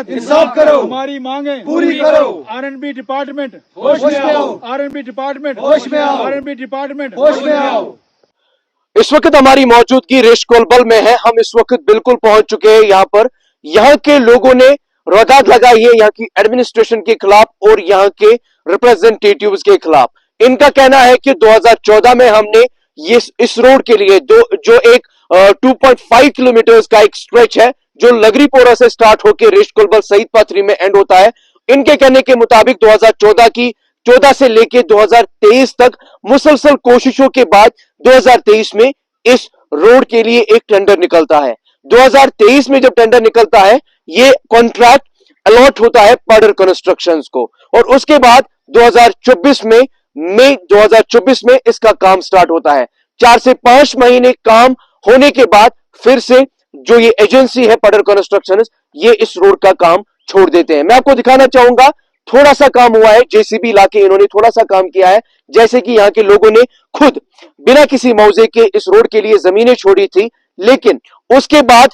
इंसाफ करो, हमारी मांगे पूरी करो। आरएनबी डिपार्टमेंट होश में आओ, आरएनबी डिपार्टमेंट होश में आओ, आरएनबी डिपार्टमेंट होश में आओ। इस वक्त हमारी मौजूदगी रेस्ट कोलबल में है। हम इस वक्त बिल्कुल पहुंच चुके हैं यहाँ पर। यहाँ के लोगों ने रोदाद लगाई है यहाँ की एडमिनिस्ट्रेशन के खिलाफ और यहाँ के रिप्रेजेंटेटिव्स के खिलाफ। इनका कहना है कि 2014 में हमने ये इस रोड के लिए जो एक 2.5 किलोमीटर का एक स्ट्रेच है जो लगरीपोरा से स्टार्ट होकर रेस्ट कोलबल सईद पाथरी में एंड होता है। इनके कहने के मुताबिक 2014 से लेके 2023 तक मुसलसल कोशिशों के बाद 2023 में इस रोड के लिए एक टेंडर निकलता है। 2023 में जब टेंडर निकलता है ये कॉन्ट्रैक्ट अलॉट होता है पाडर कंस्ट्रक्शंस को और उसके बाद 2024 में मई 2024 में इसका काम स्टार्ट होता है। 4 से 5 महीने काम होने के बाद फिर से जो ये एजेंसी है पाडर कंस्ट्रक्शंस ये इस रोड का काम छोड़ देते हैं। मैं आपको दिखाना चाहूंगा थोड़ा सा काम हुआ है, जेसीबी लाके इन्होंने थोड़ा सा काम किया है, जैसे कि यहाँ के लोगों ने खुद बिना किसी मुआवजे के इस रोड के लिए जमीनें छोड़ी थी। लेकिन उसके बाद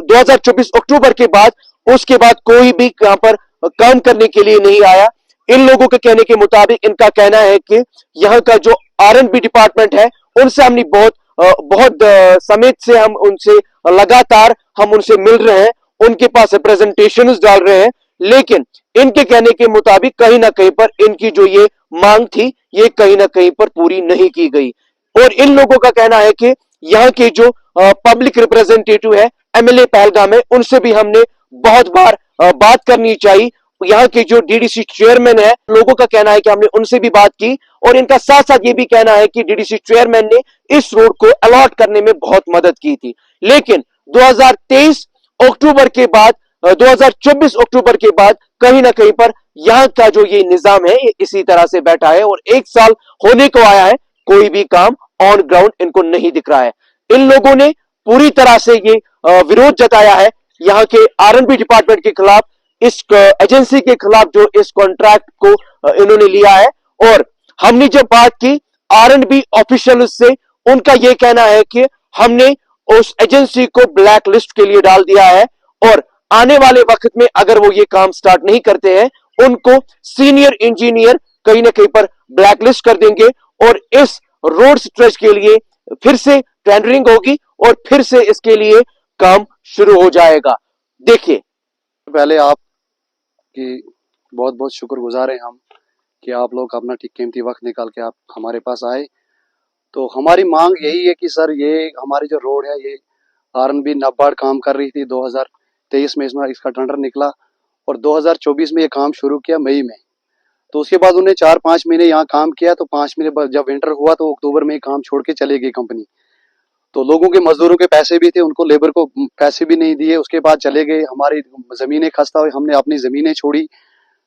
2024 अक्टूबर के बाद उसके बाद कोई भी यहाँ पर काम करने के लिए नहीं आया। इन लोगों के कहने के मुताबिक इनका कहना है कि यहाँ का जो आरएनबी डिपार्टमेंट है उनसे हमने बहुत समय से हम उनसे लगातार हम उनसे मिल रहे हैं, उनके पास रिप्रेजेंटेशंस डाल रहे हैं, लेकिन इनके कहने के मुताबिक कहीं ना कहीं पर इनकी जो ये मांग थी ये कहीं ना कहीं पर पूरी नहीं की गई। और इन लोगों का कहना है कि यहाँ के जो पब्लिक रिप्रेजेंटेटिव है एमएलए पहलगाम में उनसे भी हमने बहुत बार बात करनी चाहिए। यहाँ के जो डीडीसी चेयरमैन है लोगों का कहना है कि हमने उनसे भी बात की और इनका साथ साथ ये भी कहना है कि डीडीसी चेयरमैन ने इस रोड को अलॉट करने में बहुत मदद की थी। लेकिन 2023 अक्टूबर के बाद 2024 अक्टूबर के बाद कहीं ना कहीं पर यहाँ का जो ये निजाम है ये इसी तरह से बैठा है और 1 साल होने को आया है, कोई भी काम ऑन ग्राउंड इनको नहीं दिख रहा है। इन लोगों ने पूरी तरह से ये विरोध जताया है यहाँ के आरएनबी डिपार्टमेंट के खिलाफ, इस एजेंसी के खिलाफ जो इस कॉन्ट्रैक्ट को इन्होंने लिया है। और हमने जब बात की आरएनबी ऑफिशियल से उनका यह कहना है कि हमने उस एजेंसी को ब्लैक लिस्ट के लिए डाल दिया है और आने वाले वक्त में अगर वो ये काम स्टार्ट नहीं करते हैं उनको सीनियर इंजीनियर कहीं ना कहीं पर ब्लैक लिस्ट कर देंगे और इस रोड स्ट्रेच के लिए फिर से टेंडरिंग होगी और फिर से इसके लिए काम शुरू हो जाएगा। देखिए, पहले आपकी बहुत बहुत शुक्रगुजार हैं हम कि आप लोग अपना कीमती वक्त निकाल के आप हमारे पास आए। तो हमारी मांग यही है कि सर ये हमारी जो रोड है ये आरएनबी नाबार्ड काम कर रही थी 2023 में इसका टेंडर निकला और 2024 में ये काम शुरू किया मई में। तो उसके बाद उन्हें 4-5 महीने यहाँ काम किया, तो 5 महीने बाद जब विंटर हुआ तो अक्टूबर में काम छोड़ के चले गई कंपनी। तो लोगों के मजदूरों के पैसे भी थे, उनको लेबर को पैसे भी नहीं दिए, उसके बाद चले गए। हमारी जमीनें खस्ता हुई, हमने अपनी जमीनें छोड़ी,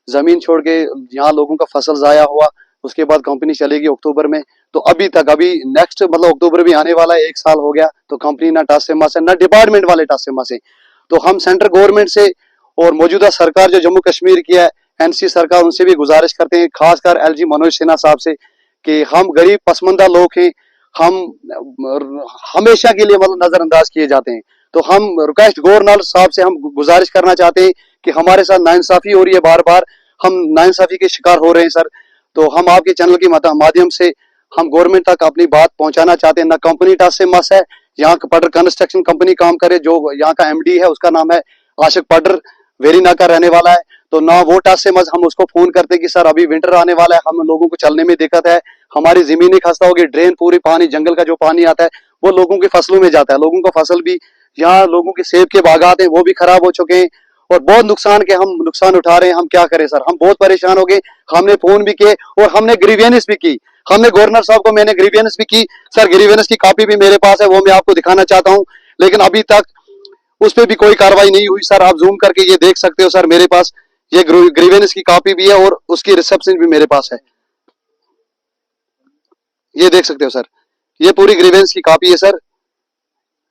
जमीन छोड़ के यहाँ लोगों का फसल जाया हुआ। उसके बाद कंपनी चलेगी अक्टूबर में। तो अभी तक नेक्स्ट मतलब अक्टूबर भी आने वाला है, 1 साल हो गया, तो कंपनी ना टस से मस है ना डिपार्टमेंट वाले टस से मस है। तो हम सेंट्रल गवर्नमेंट से और मौजूदा सरकार जो जम्मू कश्मीर की है एनसी सरकार, उनसे भी गुजारिश करते हैं, खासकर एलजी मनोज सिन्हा साहब से, कि हम गरीब पसमंदा लोग हैं, हम हमेशा के लिए मतलब नजरअंदाज किए जाते हैं। तो हम रिक्वेस्ट गवर्नर साहब से हम गुजारिश करना चाहते हैं कि हमारे साथ नाइंसाफी हो रही है, बार बार हम नाइंसाफी के शिकार हो रहे हैं सर। तो हम आपके चैनल के माध्यम से हम गवर्नमेंट तक अपनी बात पहुंचाना चाहते हैं। ना कंपनी टस से मस है, यहाँ पाडर कंस्ट्रक्शन कंपनी काम करे, जो यहाँ का एमडी है उसका नाम है आशिक पाडर, वेरीना का रहने वाला है। तो ना वो टस से मस, हम उसको फोन करते कि सर अभी विंटर आने वाला है, हम लोगों को चलने में दिक्कत है, हमारी जमीनें खस्ता होगी, ड्रेन पूरी पानी जंगल का जो पानी आता है वो लोगों की फसलों में जाता है, लोगों का फसल भी, यहाँ लोगों के सेब के बागात हैं वो भी खराब हो चुके हैं और बहुत हम नुकसान उठा रहे हैं। हम क्या करें सर, हम बहुत परेशान हो गए। हमने फोन भी किए और हमने ग्रीवियंस भी की, हमने गवर्नर साहब को मैंने ग्रीवियंस भी की सर, ग्रीवियंस की कॉपी भी मेरे पास है, वो मैं आपको दिखाना चाहता हूँ, लेकिन अभी तक उस पर भी कोई कार्रवाई नहीं हुई सर। आप जूम करके ये देख सकते हो सर, मेरे पास ये ग्रीवियंस की कॉपी भी है और उसकी रिसेप्शन भी मेरे पास है, ये देख सकते हो सर, ये पूरी ग्रीवियंस की कॉपी है सर,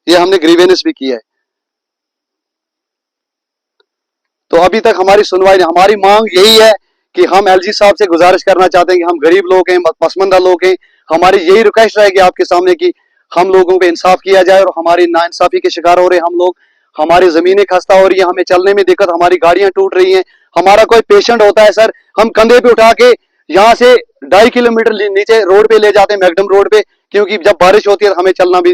ये हमने ग्रीवियंस भी की है। तो अभी तक हमारी सुनवाई नहीं। हमारी मांग यही है कि हम एलजी साहब से गुजारिश करना चाहते हैं कि हम गरीब लोग हैं, पसमंदा लोग हैं, हमारी यही रिक्वेस्ट रहेगी आपके सामने कि हम लोगों पे इंसाफ किया जाए और हमारी नाइंसाफी के शिकार हो रहे हम लोग, हमारी जमीनें खस्ता हो रही है, हमें चलने में दिक्कत, हमारी गाड़ियां टूट रही हैं। हमारा कोई पेशेंट होता है सर, हम कंधे पे उठा के यहाँ से 2.5 किलोमीटर नीचे रोड पे ले जाते हैं, मैकडम रोड पे, क्योंकि जब बारिश होती है तो हमें चलना भी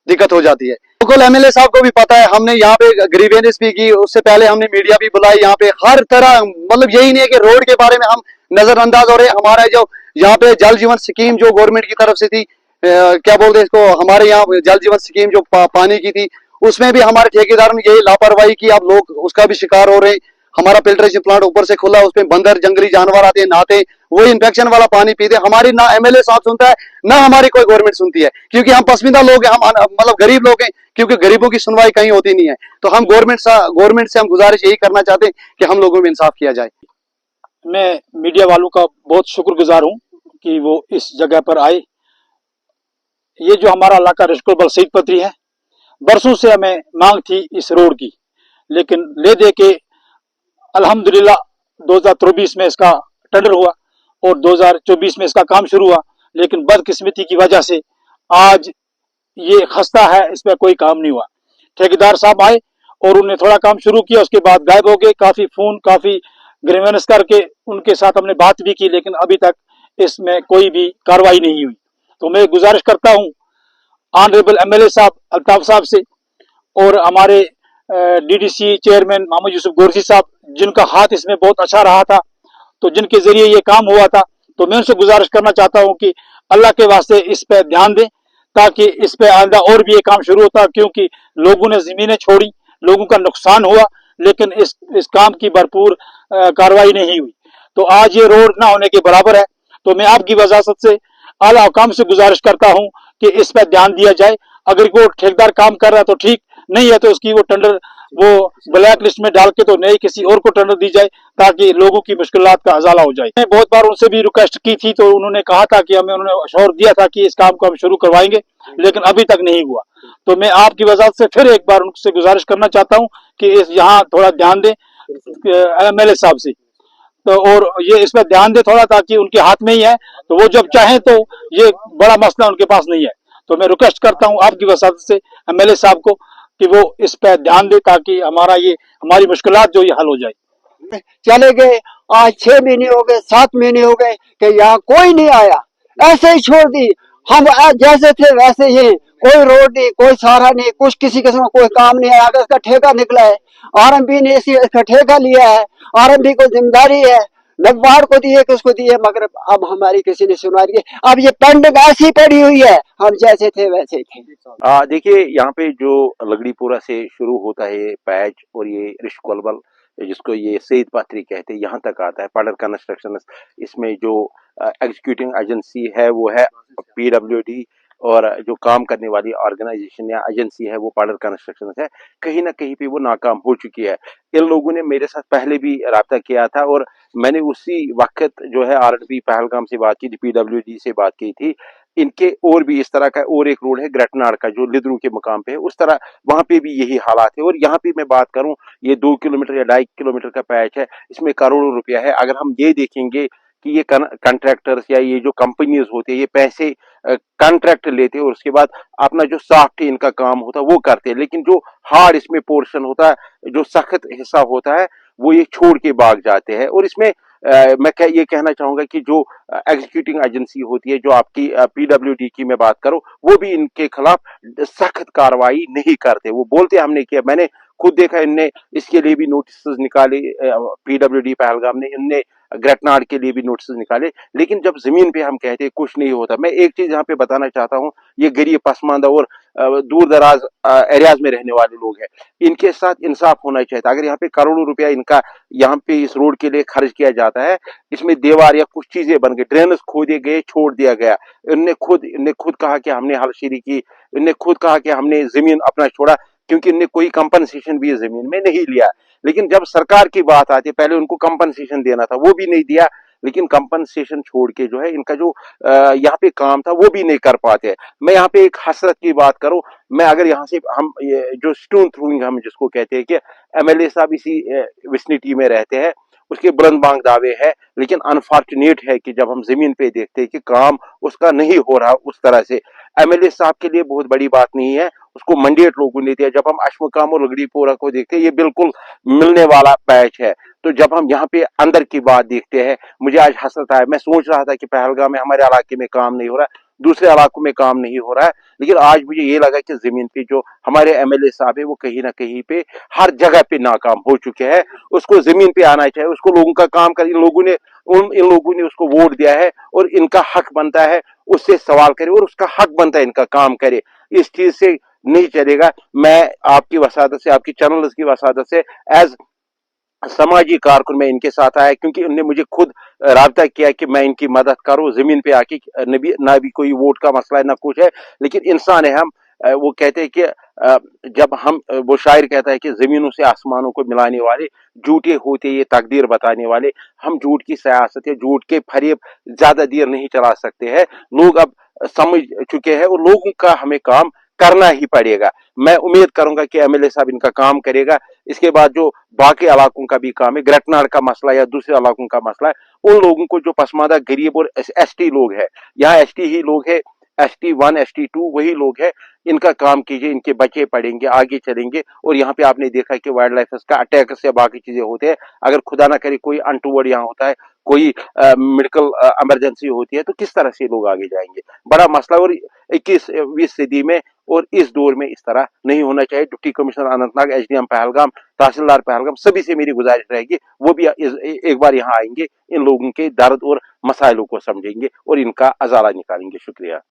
दिक्कत हो जाती है। लोकल एमएलए साहब को भी पता है, हमने यहाँ पे ग्रीवेंस भी की, उससे पहले हमने मीडिया भी बुलाई यहाँ पे, हर तरह, मतलब यही नहीं है कि रोड के बारे में हम नजरअंदाज हो रहे। हमारा जो यहाँ पे जल जीवन स्कीम जो गवर्नमेंट की तरफ से थी, क्या बोलते हैं इसको, हमारे यहाँ जल जीवन स्कीम जो पानी की थी, उसमें भी हमारे ठेकेदार ने यही लापरवाही की, अब लोग उसका भी शिकार हो रहे हैं। हमारा फिल्ट्रेशन प्लांट ऊपर से खुला, उसमें बंदर जंगली जानवर आते हैं, नहाते हैं, वही इन्फेक्शन वाला पानी पीते। हमारी ना एमएलए साहब सुनता है, ना हमारी कोई गवर्नमेंट सुनती है, क्योंकि हम पसंदीदा लोग हैं, हम मतलब गरीब लोग हैं, क्योंकि गरीबों की सुनवाई कहीं होती नहीं है। तो हम गवर्नमेंट से हम गुजारिश यही करना चाहते हैं कि हम लोगों में इंसाफ किया जाए। मैं मीडिया वालों का बहुत शुक्रगुजार हूं कि वो इस जगह पर आए। ये जो हमारा इलाका रिश्कोलबल शहीद पत्री है, बरसों से हमें मांग थी इस रोड की, लेकिन ले दे के अल्हम्दुलिल्लाह 2024 में इसका टेंडर हुआ और 2024 में इसका काम शुरू हुआ, लेकिन बदकिस्मती की वजह से आज ये खस्ता है, इस पर कोई काम नहीं हुआ। ठेकेदार साहब आए और उन्होंने थोड़ा काम शुरू किया, उसके बाद गायब हो गए। काफी फोन, काफी ग्रीवेंस करके उनके साथ हमने बात भी की, लेकिन अभी तक इसमें कोई भी कार्रवाई नहीं हुई। तो मैं गुजारिश करता हूं ऑनरेबल एमएलए साहब अल्ताफ साहब से और हमारे डीडीसी चेयरमैन मोहम्मद यूसुफ गोरसी साहब, जिनका हाथ इसमें बहुत अच्छा रहा था, तो जिनके जरिए ये काम हुआ था, तो मैं उनसे गुजारिश करना चाहता हूं कि अल्लाह के वास्ते इस पे ध्यान दें, ताकि इस पे आइंदा और भी ये काम शुरू होता, क्योंकि लोगों ने जमीनें छोड़ी, लोगों का नुकसान हुआ, लेकिन इस काम की भरपूर कार्रवाई नहीं हुई। तो आज ये रोड ना होने के बराबर है। तो मैं आपकी वजासत से आला हुकाम से गुजारिश करता हूं कि इस पर ध्यान दिया जाए। अगर वो ठेकेदार काम कर रहा है तो ठीक, नहीं है तो उसकी वो टेंडर वो ब्लैक लिस्ट में डाल के तो नई किसी और को टेंडर दी जाए, ताकि लोगों की मुश्किलात का हजाला हो जाए। मैं बहुत बार उनसे भी रिक्वेस्ट की थी, तो उन्होंने कहा था कि हमें, उन्होंने अश्योर दिया था कि इस काम को हम शुरू करवाएंगे, लेकिन अभी तक नहीं हुआ। तो मैं आपकी वजह से फिर एक बार उनसे गुजारिश करना चाहता हूँ कि इस यहाँ थोड़ा ध्यान दें एमएलए साहब से, तो और ये इस पर ध्यान दे थोड़ा, ताकि उनके हाथ में ही है, तो वो जब चाहें तो ये बड़ा मसला उनके पास नहीं है। तो मैं रिक्वेस्ट करता हूँ आपकी वसात से एमएलए साहब को कि वो इस पर ध्यान दे, ताकि हमारी मुश्किलात जो ये हल हो जाए। चले गए, आज 6 महीने हो गए, 7 महीने हो गए कि यहाँ कोई नहीं आया, ऐसे ही छोड़ दी। हम आज जैसे थे वैसे ही, कोई रोड नहीं, कोई सहारा नहीं, कुछ किसी किस्म का कोई काम नहीं है। अगर इसका ठेका निकला है, आरएमबी ने इसका ठेका लिया है, आरएमबी को जिम्मेदारी है, नगवार को दी है, किसको दी है, मगर अब हमारी किसी ने सुना रही है। अब ये पेंडिंग ऐसी पड़ी हुई है, हम जैसे थे वैसे ही थे। देखिए, यहाँ पे जो लगड़ीपुरा से शुरू होता है ये पैच, और ये रिश्कोलबल जिसको ये शहीद पत्री कहते हैं, यहाँ तक आता है पाडर कंस्ट्रक्शन। इसमें जो एग्जीक्यूटिंग एजेंसी है वो है पीडब्ल्यूडी, और जो काम करने वाली ऑर्गेनाइजेशन या एजेंसी है वो पाडर कंस्ट्रक्शन है। कहीं ना कहीं पे वो नाकाम हो चुकी है। इन लोगों ने मेरे साथ पहले भी राब्ता किया था, और मैंने उसी वक्त जो है आरएनबी पहलगाम से बात की थी, पीडब्ल्यूडी से बात की थी। इनके और भी इस तरह का और एक रोड है ग्रेटनाड़ का, जो लिद्रू के मुकाम पे है, उस तरह वहां पे भी यही हालात है। और यहाँ पे मैं बात करूं, ये 2 किलोमीटर या 2.5 किलोमीटर का पैच है, इसमें करोड़ों रुपया है। अगर हम ये देखेंगे कि ये कॉन्ट्रैक्टर्स या ये जो कंपनीज होते हैं, ये पैसे कॉन्ट्रैक्ट लेते हैं और उसके बाद अपना जो सॉफ्ट इनका काम होता है वो करते हैं, लेकिन जो हार्ड इसमें पोर्शन होता है, जो सख्त हिस्सा होता है, वो ये छोड़ के भाग जाते हैं। और इसमें मैं ये कहना चाहूंगा कि जो एग्जीक्यूटिंग एजेंसी होती है, जो आपकी पीडब्ल्यूडी की मैं बात करूं, वो भी इनके खिलाफ सख्त कार्रवाई नहीं करते। वो बोलते हमने किया, मैंने खुद देखा, इनने इसके लिए भी नोटिस निकाले, पीडब्ल्यूडी पहलगाम ने, इनने ग्रेटनाड़ के लिए भी नोटिस निकाले, लेकिन जब जमीन पे हम कहते हैं कुछ नहीं होता। मैं एक चीज यहाँ पे बताना चाहता हूँ, ये गरीब, पसमानदा और दूर दराज एरियाज में रहने वाले लोग हैं, इनके साथ इंसाफ होना चाहिए। अगर यहाँ पे करोड़ों रुपया इनका यहाँ पे इस रोड के लिए खर्च किया जाता है, इसमें दीवार या कुछ चीजें बन गई, ड्रेनेज खोदे गए, छोड़ दिया गया, इनने खुद कहा कि हमने हलशीरी की, इनने खुद कहा कि हमने जमीन अपना छोड़ा, क्योंकि इनने कोई कंपनसेशन भी जमीन में नहीं लिया। लेकिन जब सरकार की बात आती है, पहले उनको कंपनसेशन देना था, वो भी नहीं दिया, लेकिन कंपनसेशन छोड़ के जो है इनका जो यहाँ पे काम था वो भी नहीं कर पाते। मैं यहाँ पे एक हसरत की बात करूं, मैं अगर यहाँ से हम जो स्टोन थ्रोइंग हम जिसको कहते हैं कि एमएलए साहब इसी विसिनिटी में रहते हैं, उसके बुलंद बांग दावे है, लेकिन अनफॉर्चुनेट है कि जब हम जमीन पे देखते हैं कि काम उसका नहीं हो रहा उस तरह से। एमएलए साहब के लिए बहुत बड़ी बात नहीं है, उसको मैंडेट लोगों ने दिया। जब हम अशमुकाम और लकड़ीपोरा को देखते हैं, ये बिल्कुल मिलने वाला पैच है। तो जब हम यहाँ पे अंदर की बात देखते हैं, मुझे आज हंसता है। मैं सोच रहा था कि पहलगाम में हमारे इलाके में काम नहीं हो रहा, दूसरे इलाकों में काम नहीं हो रहा है, लेकिन आज मुझे ये लगा कि जमीन पे जो हमारे एमएलए साहब है वो कहीं ना कहीं पे हर जगह पे नाकाम हो चुके हैं। उसको जमीन पे आना चाहिए, उसको लोगों का काम कर, इन लोगों ने उसको वोट दिया है और इनका हक बनता है उससे सवाल करे और उसका हक बनता है इनका काम करे। इस चीज से नहीं चलेगा। मैं आपकी वसादत से, आपकी चैनल्स की वसादत से एज समाजी कारकुन मैं इनके साथ आया, क्योंकि उन्होंने मुझे खुद राब्ता किया कि मैं इनकी मदद करूं। जमीन पे आके ना भी कोई वोट का मसला है ना कुछ है, लेकिन इंसान है हम। वो कहते हैं कि जब हम, वो शायर कहता है कि जमीनों से आसमानों को मिलाने वाले झूठे होते ये तकदीर बताने वाले। हम झूठ की सियासत या झूठ के फरेब ज्यादा देर नहीं चला सकते हैं। लोग अब समझ चुके हैं और लोगों का हमें काम करना ही पड़ेगा। मैं उम्मीद करूंगा कि एमएलए साहब इनका काम करेगा। इसके बाद जो बाकी इलाकों का भी काम है, ग्रेटनाड का मसला या दूसरे इलाकों का मसला है, उन लोगों को जो पसमानदा गरीब और एसटी लोग है, यहाँ एसटी ही लोग है, ST1 ST2 वही लोग है, इनका काम कीजिए। इनके बच्चे पढ़ेंगे, आगे चलेंगे। और यहाँ पे आपने देखा कि वाइल्ड लाइफ का अटैक से बाकी चीजें होते हैं। अगर खुदा ना करे कोई अनटूवर्ड यहाँ होता है, कोई मेडिकल इमरजेंसी होती है, तो किस तरह से लोग आगे जाएंगे? बड़ा मसला। और 21वीं सदी में और इस दौर में इस तरह नहीं होना चाहिए। Deputy commissioner Anantnag, SDM Pahalgam, तहसीलदार पहलगाम, सभी से मेरी गुजारिश रहेगी वो भी एक बार यहाँ आएंगे, इन लोगों के दर्द और मसाइलों को समझेंगे और इनका अजाला निकालेंगे। शुक्रिया।